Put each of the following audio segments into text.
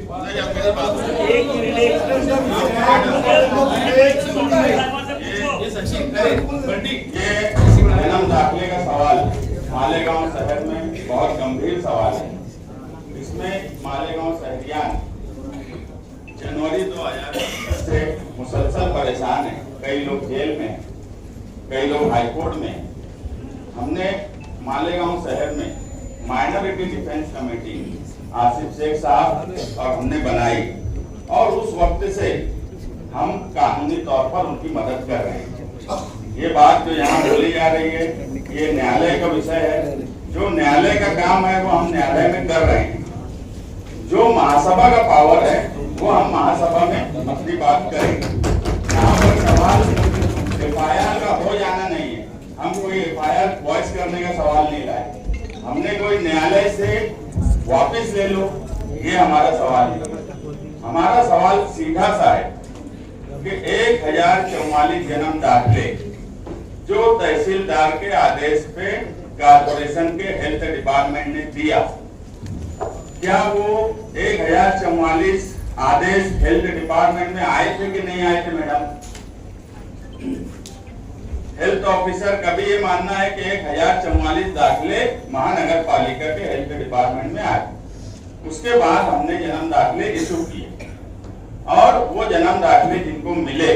जन्म दाखिले का सवाल मालेगांव शहर में बहुत गंभीर सवाल है। इसमें मालेगांव शहरियान जनवरी 2020 से मुसलसल परेशान है। कई लोग जेल में, कई लोग हाईकोर्ट में। हमने मालेगांव शहर में minority defence committee Asif Shaikh साहब और हमने बनाई और उस वक्त से हम कानूनी तौर पर उनकी मदद कर रहे हैं। ये बात जो यहाँ बोली जा रही है ये न्यायालय का विषय है। जो न्यायालय का काम है वो हम न्यायालय में कर रहे हैं। जो महासभा का पावर है वो हम महासभा में अपनी बात करेंगे। यहाँ पर सवाल एफआईआर का हो जाना नहीं है। हम कोई एफआईआर वॉइस करने का सवाल नहीं लाए। हमने कोई न्यायालय से वापस ले लो ये हमारा सवाल है। हमारा सवाल सीधा सा है कि 1044 जन्म दाखिले जो तहसीलदार के आदेश पे कारपोरेशन के हेल्थ डिपार्टमेंट ने दिया, क्या वो 1044 आदेश हेल्थ डिपार्टमेंट में आए थे कि नहीं आए थे मैडम? हेल्थ ऑफिसर का भी ये मानना है कि 1044 दाखिले महानगर पालिका के हेल्थ डिपार्टमेंट में आए। उसके बाद हमने जन्म दाखिले इशू किए और वो जन्म दाखिले जिनको मिले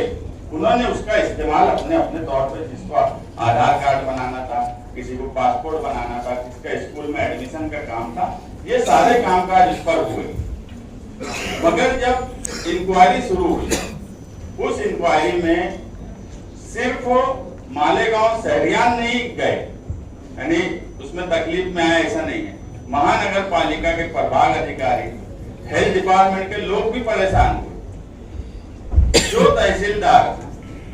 उन्होंने उसका इस्तेमाल अपने अपने तौर पे, जिसको आधार कार्ड बनाना था, किसी को पासपोर्ट बनाना था, किसका स्कूल में एडमिशन का काम था, ये सारे कामकाज इस पर हुए। मगर जब इंक्वायरी शुरू हुई उस इंक्वायरी में सिर्फ मालेगांव शहरियान नहीं गए, यानी उसमें तकलीफ में आया ऐसा नहीं है। महानगर पालिका के प्रभाग अधिकारी, हेल्थ डिपार्टमेंट के लोग भी परेशान हुए। जो तहसीलदार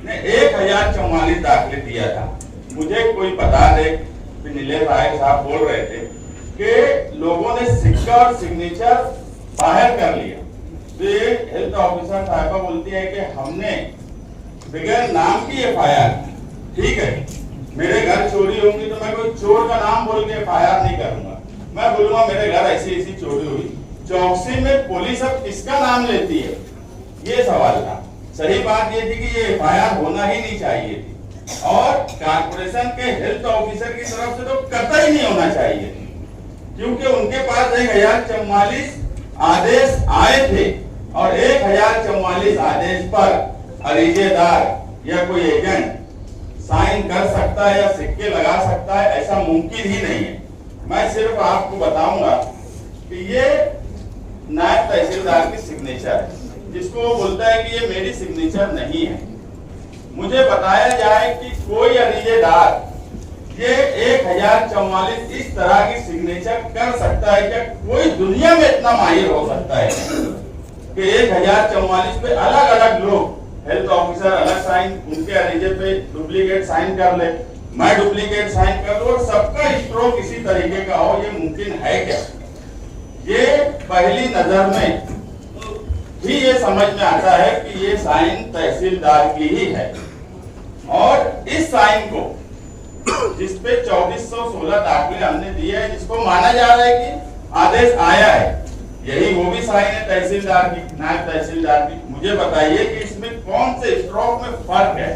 ने 1044 दाखिले दिया था, मुझे कोई बता दे, नीलेश राय साहब बोल रहे थे कि लोगों ने सिक्का और सिग्नेचर बाहर कर लिया। तो ये हेल्थ ऑफिसर साहबा बोलती है कि हमने बगैर नाम की एफआईआर, ठीक है, मेरे घर चोरी होंगी तो मैं कोई चोर का नाम बोल के एफआईआर नहीं करूंगा। मैं बोलूंगा मेरे घर ऐसी ऐसी चोरी हुई। चौकसी में पुलिस अब किसका नाम लेती है, ये सवाल था। सही बात ये थी कि ये एफआईआर होना ही नहीं चाहिए थी और कारपोरेशन के हेल्थ ऑफिसर की तरफ से तो कतई नहीं होना चाहिए, क्योंकि उनके पास 1044 आदेश आए थे और 1044 आदेश पर अरीजेदार या कोई एजेंट साइन कर सकता है या सिक्के लगा सकता है, ऐसा मुमकिन ही नहीं है। मैं सिर्फ आपको बताऊंगा कि ये नायब तहसीलदार की सिग्नेचर है, जिसको वो बोलता है कि ये मेरी सिग्नेचर नहीं है। मुझे बताया जाए कि कोई अरीजेदार ये 1044 इस तरह की सिग्नेचर कर सकता है क्या? कोई दुनिया में इतना माहिर हो सकता है कि 1044 पे अलग अलग लोग, हेल्थ ऑफिसर अलग साइन, उनके अरीजे पे डुप्लीकेट साइन कर ले, मैं डुप्लीकेट साइन कर लूं और सबका स्ट्रोक इसी तरीके का हो, ये मुमकिन है क्या? ये पहली नजर में भी ये समझ में आता है कि ये साइन तहसीलदार की ही है और इस साइन को जिसपे 2416 दाखिले हमने दिए हैं, जिसको माना जा रहा है कि आदेश आया है, यही वो भी साइन है तहसीलदार की, नायब तहसीलदार की। मुझे बताइए कि इसमें कौन से स्ट्रोक में फर्क है?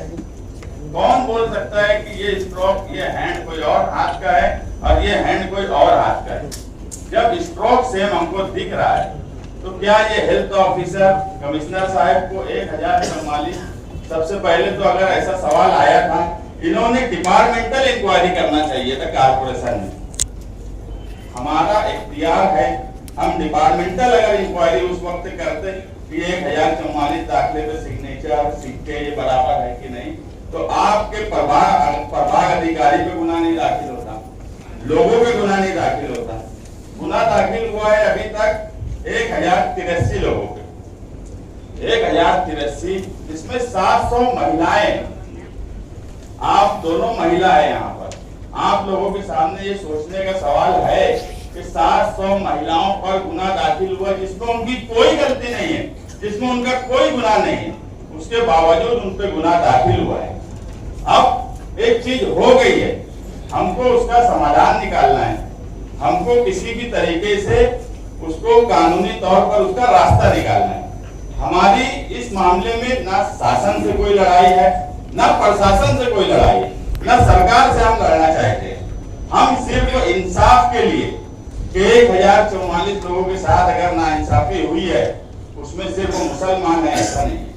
कौन बोल सकता है कि ये स्ट्रोक, ये हैंड कोई और हाथ का है और ये हैंड कोई और हाथ का है? जब स्ट्रोक सेम हमको दिख रहा है तो क्या ये हेल्थ ऑफिसर कमिश्नर साहब को 1044, सबसे पहले तो अगर ऐसा सवाल आया था, इन्होंने डिपार्टमेंटल इंक्वायरी करना चाहिए था कारपोरेशन में। हमारा इख्तियार है, हम डिपार्टमेंटल अगर इंक्वायरी उस वक्त करते कि 1044 दाखिले पे सिग्नेचर, सिक्के ये बराबर है कि नहीं, तो आपके प्रभाग अधिकारी पे गुनाह नहीं दाखिल होता, लोगों पे गुनाह नहीं दाखिल होता। गुनाह दाखिल हुआ है अभी तक 1083 लोगों पे, 1083, इसमें 700 महिलाएं। आप दोनों महिला है यहाँ पर, आप लोगों के सामने ये सोचने का सवाल है कि 700 महिलाओं पर गुनाह दाखिल हुआ जिसमें उनकी कोई गलती नहीं है, जिसमें उनका कोई गुनाह नहीं है, उसके बावजूद उन पर गुनाह दाखिल हुआ है। अब एक चीज हो गई है, हमको उसका समाधान निकालना है। हमको किसी भी तरीके से उसको कानूनी तौर पर उसका रास्ता निकालना है। हमारी इस मामले में ना शासन से कोई लड़ाई है, ना प्रशासन से कोई लड़ाई है, ना सरकार से हम लड़ना चाहते हैं। हम सिर्फ इंसाफ के लिए कि 1044 लोगों के साथ अगर नाइंसाफी हुई है, उसमें सिर्फ मुसलमान है ऐसा नहीं है,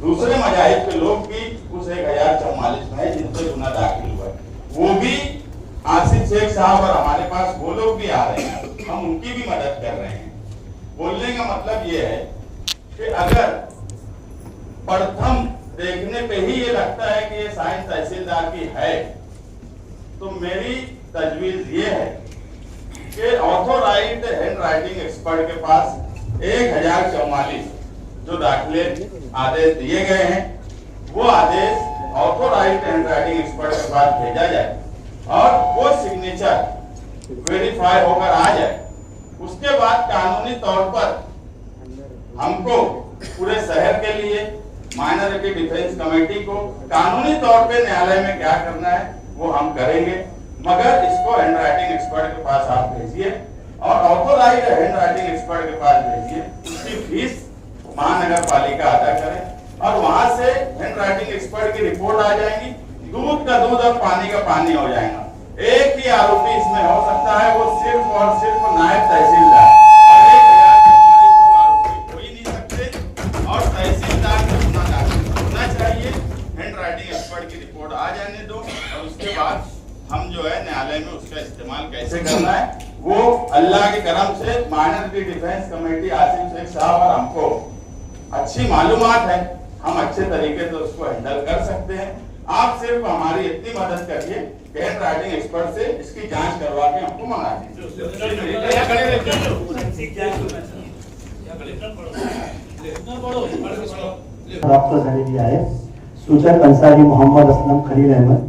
दूसरे मजाहिब के लोग भी उस 1044 में है जिनसे गुनाह दाखिल हुआ है। वो भी आसिफ शेख साहब और हमारे पास वो लोग भी आ रहे हैं, हम उनकी भी मदद कर रहे हैं। बोलने का मतलब ये है कि अगर प्रथम देखने पे ही ये लगता है कि ये साइंस तहसीलदार की है, तो मेरी तजवीज ये है कि ऑथोराइज्ड हैंड राइटिंग एक्सपर्ट के पास 1044 जो दाखिले आदेश दिए गए हैं, वो आदेश ऑथोराइज्ड हैंड राइटिंग एक्सपर्ट के पास भेजा जाए और वो सिग्नेचर वेरीफाई होकर आ जाए। उसके बाद कानूनी तौर पर हमको पूरे शहर के लिए माइनॉरिटी डिफेंस कमेटी को कानूनी तौर पे न्यायालय में क्या करना है वो हम करेंगे, मगर इसको हैंड राइटिंग एक्सपर्ट के पास आप भेजिए और ऑथोराइज्ड हैंड राइटिंग एक्सपर्ट के पास भेजिए। उसकी फीस महानगर पालिका अदा करें और वहां से हैंड राइटिंग एक्सपर्ट की रिपोर्ट आ जाएगी, दूध का दूध और पानी का पानी हो जाएगा। एक ही आरोपी इसमें हो सकता है, वो सिर्फ और सिर्फ नायब तहसीलदार, और 1044 लोग आरोपी हो ही नहीं सकते और तहसीलदार को गुनाह दाखिल होना चाहिए। हैंड राइटिंग एक्सपर्ट की रिपोर्ट आ जाने दो और उसके बाद हम जो है न्यायालय में उसका इस्तेमाल कैसे करना है वो अल्लाह के करम से minority defence committee Asif Shaikh साहब और हमको अच्छी मालूमात है, हम अच्छे तरीके से उसको हैंडल कर सकते हैं। आप सिर्फ हमारी इतनी मदद करिए कि हैंड राइटिंग एक्सपर्ट से इसकी जांच करवा के हमको मंगा दीजिए। प्राप्त झालेली आहे। सूचक अन्सारी मोहम्मद असलम खलील अहमद,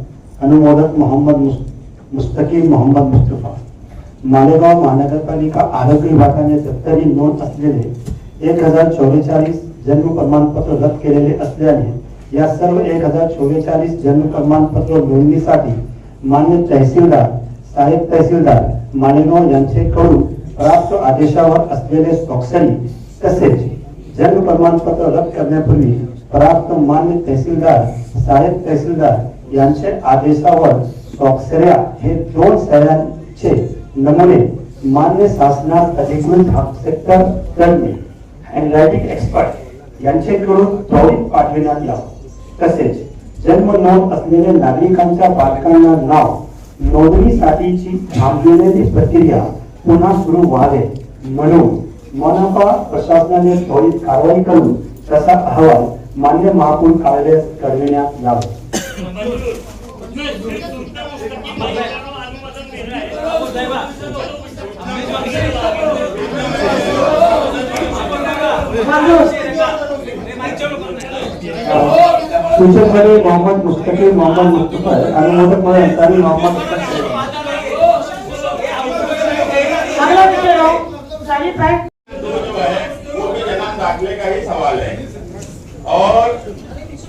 अनुमोदक मोहम्मद मुस्तकीम मोहम्मद मुस्तफा। मालेगाव महानगरपालिका आरोग्य विभागाने दप्तरी नोंद असलेले 1044 जन्म प्रमाणपत्र रद्द केलेले असल्याने या सर्व 1044 जन्म प्रमाणपत्र नोंदणीसाठी मान्य तहसीलदार, सहाय्यक तहसीलदार मालेगाव यांच्याकडून प्राप्त आदेशावर असलेले स्वाक्षरी तसेच जन्म प्रमाणपत्र रद्द करण्यापूर्वी प्राप्त मान्य तहसीलदार, सहाय्यक तहसीलदार यांच्या आदेशावर स्वाक्षऱ्या हे 2 सह्यांचे नमुने मान्य शासनास अधिकृत हस्तांतर करणे हँडरायटिंग एक्सपर्ट यांच्याकडून त्वरित पाठविण्यात यावे। तसेच जन्म नोंद असलेल्या नागरिकांच्या बालकांना नाव नोंदणीसाठीची थांबलेली प्रक्रिया पुन्हा सुरू व्हावे म्हणून मनपा प्रशासनाने त्वरित कारवाई करून तसा अहवाल मान्य महापौर कार्यालयास कळविण्यात यावा। सूचक मध्ये मोहम्मद मुस्तकीम मोहम्मद मुस्तफा, अनुमोदक मध्ये अन्सारी मोहम्मद वो भी जन्म दाखिले का ही सवाल है और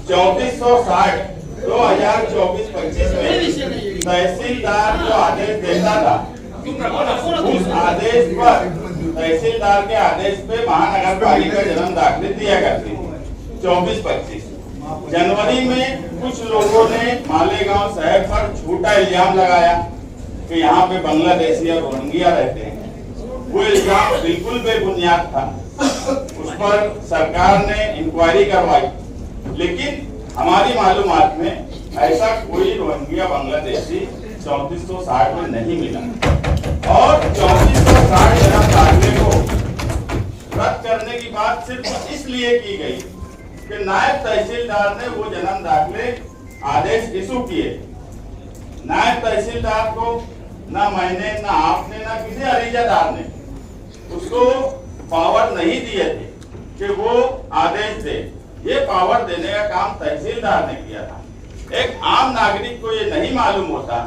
3460 2024-25 में तहसीलदार जो आदेश देता था उस आदेश पर तहसीलदार के आदेश पे महानगर पालिका जन्म दाखिले दिया करती थी। 24-25 जनवरी में कुछ लोगों ने मालेगांव शहर पर झूठा इल्जाम लगाया कि यहाँ पे बांग्लादेशी और रोहिंग्या रहते हैं। वो इल्जाम बिल्कुल बेबुनियाद था, उस पर सरकार ने इंक्वायरी करवाई, लेकिन हमारी मालूमात में ऐसा कोई रोहिंग्या बांग्लादेशी 3460 में नहीं मिला और 3460 जन्म दाखिले को रद्द करने की बात सिर्फ इसलिए की गई कि नायब तहसीलदार ने वो जन्म दाखिले आदेश इशू किए। नायब तहसीलदार को ना मैंने, ना आपने, ना किसी अरीजादार ने उसको पावर नहीं दिए थे कि वो आदेश दे। ये पावर देने का काम तहसीलदार ने किया था। एक आम नागरिक को ये नहीं मालूम होता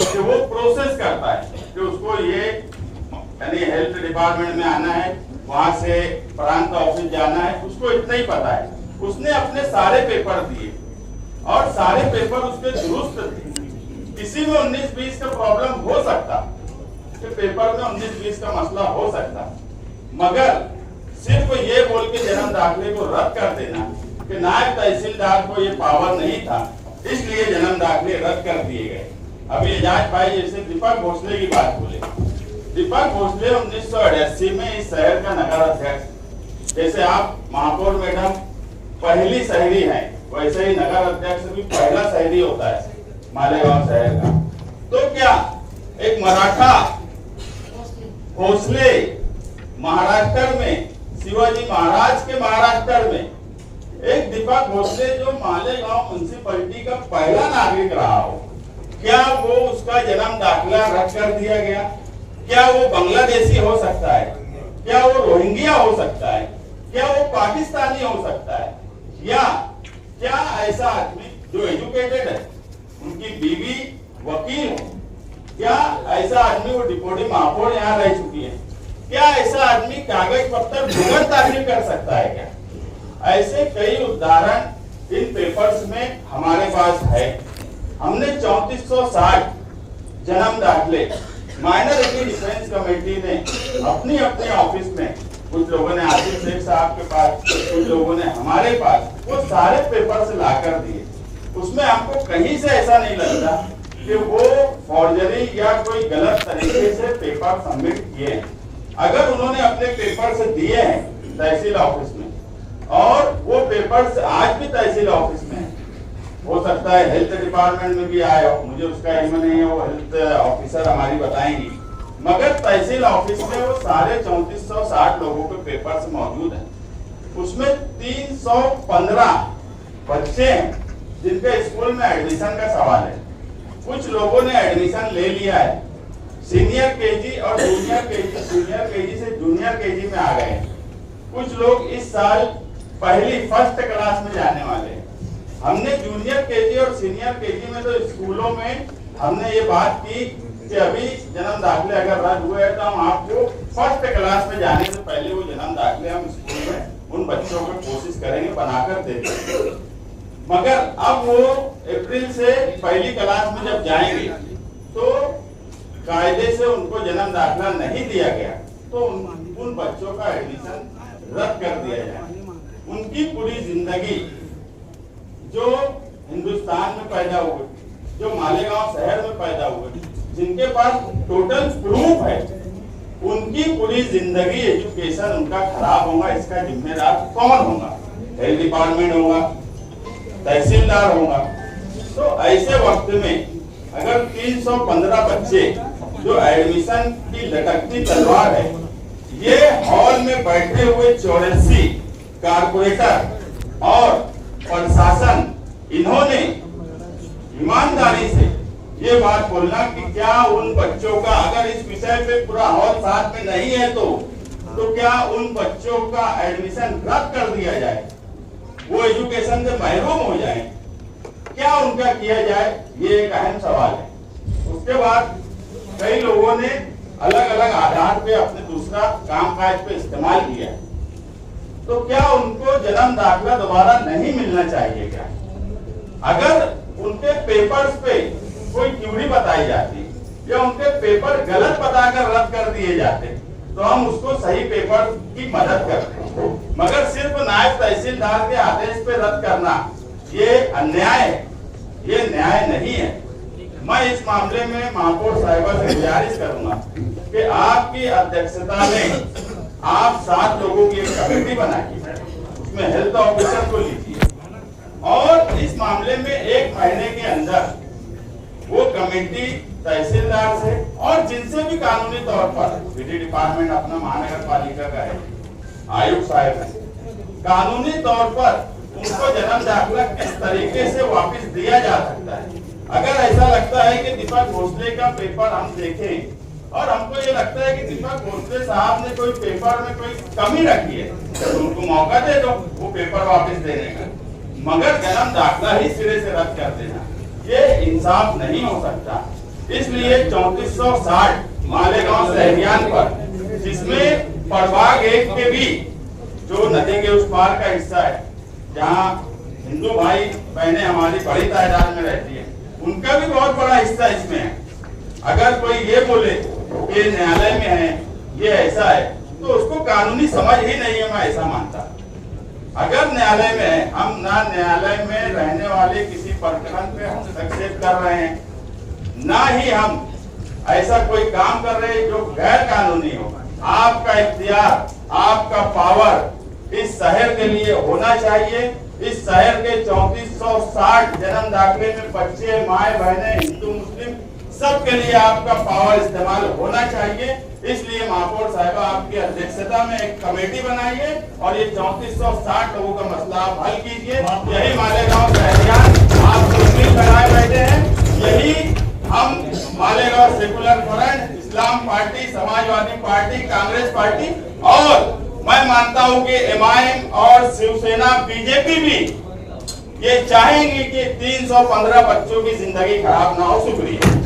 कि वो प्रोसेस करता है कि उसको ये यानी हेल्थ डिपार्टमेंट में आना है, वहां से प्रांत ऑफिस जाना है, उसको इतना ही पता है। उसने अपने सारे पेपर दिए और सारे पेपर उसके दुरुस्त थे। किसी में 19-20 का प्रॉब्लम हो सकता कि पेपर में 19-20 का मसला हो सकता, मगर सिर्फ ये बोल के जन्म दाखिले को रद्द कर देना कि नायब तहसीलदार को ये पावर नहीं था, इसलिए जन्म दाखिले रद्द कर दिए गए। अभी एजाज भाई जैसे दीपक भोसले की बात बोले, दीपक भोसले 1988 में इस शहर का नगर अध्यक्ष, जैसे आप महापौर मैडम पहली शहरी है, वैसे ही नगर अध्यक्ष भी पहला शहरी होता है मालेगांव शहर का। तो क्या एक मराठा भोसले महाराष्ट्र में, शिवाजी महाराज के महाराष्ट्र में, एक दीपक भोसले जो मालेगांव म्युनिसिपैलिटी का पहला नागरिक रहा हो, क्या वो उसका जन्म दाखिला रद्द कर दिया गया? क्या वो बांग्लादेशी हो सकता है? क्या वो रोहिंग्या हो सकता है? क्या वो पाकिस्तानी हो सकता है? या क्या ऐसा आदमी जो एजुकेटेड है, उनकी बीवी वकील हो, क्या ऐसा आदमी वो डिप्टी महापौर यहाँ रह चुकी है, क्या ऐसा आदमी कागज पत्तर बगैर दाखिल कर सकता है क्या? ऐसे कई उदाहरण इन पेपर्स में हमारे पास है। हमने 3460 जन्म दाखिले माइनॉरिटी डिफेंस कमेटी ने अपनी अपने ऑफिस में, कुछ लोगों ने आसिफ शेख साहब के पास, कुछ लोगों ने हमारे पास, वो सारे पेपर्स लाकर दिए। उसमें हमको कहीं से ऐसा नहीं लगता कि वो फॉर्जरी या कोई गलत तरीके से पेपर सबमिट किए हैं। अगर उन्होंने अपने पेपर्स दिए हैं तहसील ऑफिस में, और वो पेपर्स आज भी तहसील ऑफिस में है, हो सकता है हेल्थ डिपार्टमेंट में भी आए हो, मुझे उसका इल्म नहीं है, वो हेल्थ ऑफिसर हमारी बताएंगी, मगर तहसील ऑफिस में वो सारे 3460 लोगों के पेपर्स मौजूद हैं। उसमें 315 बच्चे हैं जिनके स्कूल में एडमिशन का सवाल है। कुछ लोगों ने एडमिशन ले लिया है, सीनियर केजी और जूनियर केजी से जूनियर केजी में आ गए हैं। कुछ लोग इस साल फर्स्ट क्लास में जाने वाले हैं। हमने जूनियर केजी और सीनियर केजी में तो स्कूलों में हमने ये बात की कि अभी जन्म दाखिले अगर रद्द हुए तो हम आपको फर्स्ट क्लास में जाने से पहले वो जन्म दाखिले हम स्कूल में उन बच्चों को कोशिश करेंगे बनाकर देते। मगर अब वो अप्रैल से पहली क्लास में जब जाएंगे तो कायदे से उनको जन्म दाखिला नहीं दिया गया तो उन बच्चों का एडमिशन रद्द कर दिया जाए। उनकी पूरी जिंदगी जो हिंदुस्तान में पैदा हुए, जो मालेगांव शहर में पैदा हुए, जिनके पास टोटल प्रूफ है, उनकी पूरी जिंदगी एजुकेशन उनका खराब होगा। इसका जिम्मेदार कौन होगा? हेल्थ डिपार्टमेंट होगा, तहसीलदार होगा। तो ऐसे वक्त में अगर 315 बच्चे जो एडमिशन की लटकती तलवार है, ये हॉल में बैठे हुए 84 कारपोरेटर और प्रशासन, इन्होंने ईमानदारी से ये बात बोलना कि क्या उन बच्चों का, अगर इस विषय पे पूरा हॉल साथ में नहीं है तो क्या उन बच्चों का एडमिशन रद्द कर दिया जाए, वो एजुकेशन से महरूम हो जाए, क्या उनका किया जाए? ये एक अहम सवाल है। उसके बाद कई लोगों ने अलग अलग आधार पे अपने दूसरा कामकाज पे इस्तेमाल किया, तो क्या उनको जन्म दाखिला दोबारा नहीं मिलना चाहिए क्या? अगर उनके पेपर्स पे कोई क्यूरी बताई जाती या उनके पेपर गलत बताकर रद्द कर दिए जाते तो हम उसको सही पेपर की मदद करते, मगर सिर्फ नायब तहसीलदार के आदेश पे रद्द करना ये अन्याय है, ये न्याय नहीं है। मैं इस मामले में महापौर साहिबा से गुजारिश करूंगा कि आपकी अध्यक्षता में आप 7 लोगों की एक कमेटी बनाइए, उसमें हेल्थ ऑफिसर को लीजिए और इस मामले में 1 महीने के अंदर वो कमेटी तहसीलदार से और जिनसे भी कानूनी तौर पर विधि डिपार्टमेंट अपना महानगर पालिका का है, आयुक्त साहब है, कानूनी तौर पर उनको जन्म दाखिला किस तरीके से वापस दिया जा सकता है। अगर ऐसा लगता है कि दीपक भोसले का पेपर हम देखें और हमको ये लगता है कि दीपक भोसले साहब ने कोई पेपर में कोई कमी रखी है तो उनको मौका दे दो वो पेपर वापस देने का, मगर जन्म दाखिला ही सिरे से रद्द कर देना ये इंसाफ नहीं हो सकता। इसलिए 3460 मालेगांव शहरियान पर, जिसमें प्रभाग 1 के भी जो नदी के उस पार का हिस्सा है जहाँ हिंदू भाई बहनें हमारी बड़ी तादाद में रहती है, उनका भी बहुत बड़ा हिस्सा इसमें है। अगर कोई ये बोले ये न्यायालय में है, ये ऐसा है, तो उसको कानूनी समझ ही नहीं है, मैं ऐसा मानता। अगर न्यायालय में है, हम ना न्यायालय में रहने वाले किसी प्रकरण पे हस्तक्षेप कर रहे हैं, ना ही हम ऐसा कोई काम कर रहे हैं जो गैर कानूनी हो। आपका इख्तियार, आपका पावर इस शहर के लिए होना चाहिए। इस शहर के 3460 जन्म दाखिले में बच्चे, माए बहने, हिंदू मुस्लिम सबके लिए आपका पावर इस्तेमाल होना चाहिए। इसलिए महापौर साहिबा आपकी अध्यक्षता में एक कमेटी बनाइए और ये 3460 लोगों का मसला आप हल कीजिए। यही मालेगांव शहरियान आप तस्वीर बनाए बैठे हैं, यही हम Malegaon secular front, Islam party, Samajwadi party, Congress party और मैं मानता हूं कि एमआईएम और शिवसेना, बीजेपी भी ये चाहेंगे कि 315 बच्चों की जिंदगी खराब ना हो। शुक्रिया।